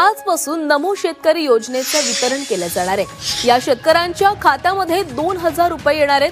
आजपासून नमो शेतकरी योजनेचं वितरण केलं जाणार आहे। या शेतकऱ्यांच्या खात्यामध्ये 2000 रुपये येणार आहेत।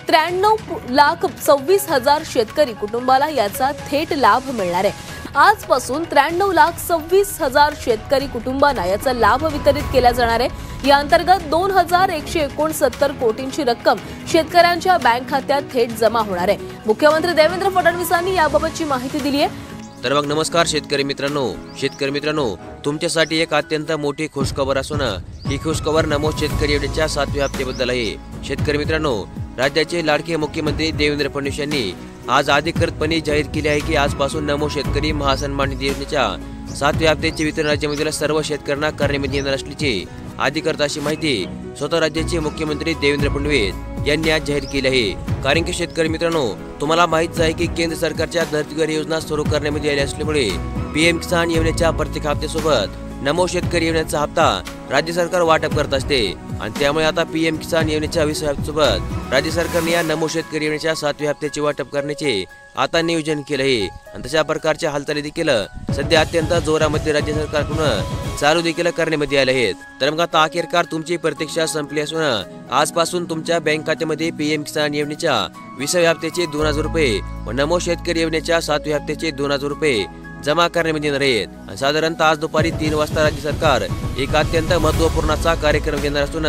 93,26,000 शेतकरी कुटुंबाला याचा थेट लाभ मिळणार आहे। आजपासून 93,26,000 शेतकरी कुटुंबांना याचा लाभ वितरित केला जाणार आहे। या अंतर्गत 2169 कोटींची रक्कम शेतकऱ्यांच्या बँक खात्यात थेट जमा होणार आहे। मुख्यमंत्री देवेंद्र फडणवीसांनी याबाबतची माहिती दिली आहे। तर मग नमस्कार शेतकरी मित्रांनो, तुमच्यासाठी एक अत्यंत मोठी खुशखबर असून ही खुशखबर नमो शेतकरी योजनेच्या 7व्या हप्त्याबद्दल आहे। शेतकरी मित्रांनो, राज्याचे लाडके मुख्यमंत्री देवेंद्र फडणवीस यांनी आज अधिकृतपणे जाहीर केले आहे की आजपासून नमो शेतकरी महासन्मान निधी योजनेच्या 7व्या हप्त्याचे वितरण राज्यामधील सर्व शेतकऱ्यांना करण्यात येणार असल्याची अधिकृत अशी माहिती स्वतः राज्याचे मुख्यमंत्री देवेंद्र फडणवीस यांनी आज जाहीर केली आहे। कारण की शेतकरी मित्रांनो, तुम्हाला माहित आहे की केंद्र सरकारच्या धरतीवर योजना सुरू करण्यात आली असल्यामुळे पीएम किसान योजनेच्या प्रत्येक हप्त्यासोबत नमो शेतकरी योजनेचा हप्ता राज्य सरकार वाटप करत असते आणि त्यामुळे आता पीएम किसान योजनेच्या 20व्या हप्त्यासोबत राज्य सरकारने या नमो शेतकरी योजनेच्या 7व्या हप्त्याचे वाटप करण्याचे आता नियोजन केले आहे आणि तशा प्रकारच्या हालचाली देखील सध्या अत्यंत जोरामध्ये राज्य सरकारकडून चालू देखील करण्यात आले आहेत। तर मग आता अखेरकार तुमची प्रतीक्षा संपली असून आजपासून तुमच्या बँक खात्यामध्ये पीएम किसान योजनेच्या 20व्या हप्त्याचे 2000 रुपये व नमो शेतकरी योजनेच्या 7व्या हप्त्याचे 2000 रुपये जमा करण्यात येणार आहेत। साधारणतः आज दुपारी 3 वाजता राज्य सरकार एक अत्यंत महत्त्वपूर्ण असा कार्यक्रम घेणार असून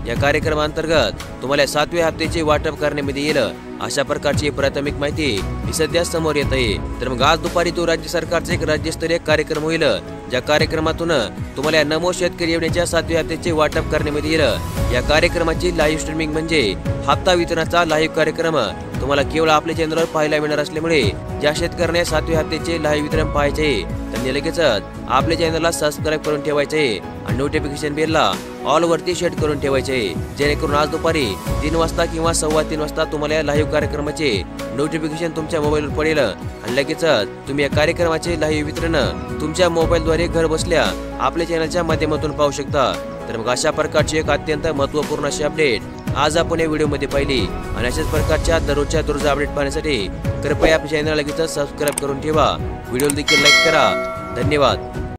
या कार्यक्रमांतर्गत तुम्हाला 7व्या हप्त्याचे वाटप करण्यात येईल अशा प्रकारची प्राथमिक माहिती ही सध्या समोर येत आहे। तर मग आज दुपारी तो राज्य सरकारचा एक राज्यस्तरीय कार्यक्रम होईल, ज्या कार्यक्रमातून तुम्हाला नमो शेतकरी योजनेच्या 7व्या हप्त्याचे वाटप करण्यात येईल। या कार्यक्रमाची लाईव्ह स्ट्रीमिंग म्हणजे हप्ता वितरणाचा लाईव्ह कार्यक्रम तुम्हाला केवळ आपल्या चॅनलवर पाहायला मिळणार असल्यामुळे ज्या शेतकऱ्यांना 7व्या हप्त्याचे लाईव्ह वितरण पाहायचे आहे त्यांनी लगेचच आपल्या चॅनलला सबस्क्राईब करून ठेवायचे आहे आणि नोटिफिकेशन बेलला ऑल वरती सेट करून ठेवायचे आहे, जेणेकरून आज दुपारी 3 वाजता किंवा 3:15 वाजता तुम्हाला या लाईव्ह कार्यक्रमाचे नोटिफिकेशन तुमच्या मोबाईलवर पडेल आणि लगेचच तुम्ही या कार्यक्रमाचे लाईव्ह वितरण तुमच्या मोबाईलद्वारे घर बसल्या आपल्या चॅनलच्या माध्यमातून पाहू शकता। तर मग अशा प्रकारची एक अत्यंत महत्त्वपूर्ण अशी अपडेट आज आपण या व्हिडिओमध्ये पाहिली आणि अशाच प्रकारच्या दररोजच्या अपडेट पाहण्यासाठी कृपया आपल्या चॅनलला लगेच सबस्क्राईब करून ठेवा। व्हिडिओ देखील लाईक करा। धन्यवाद।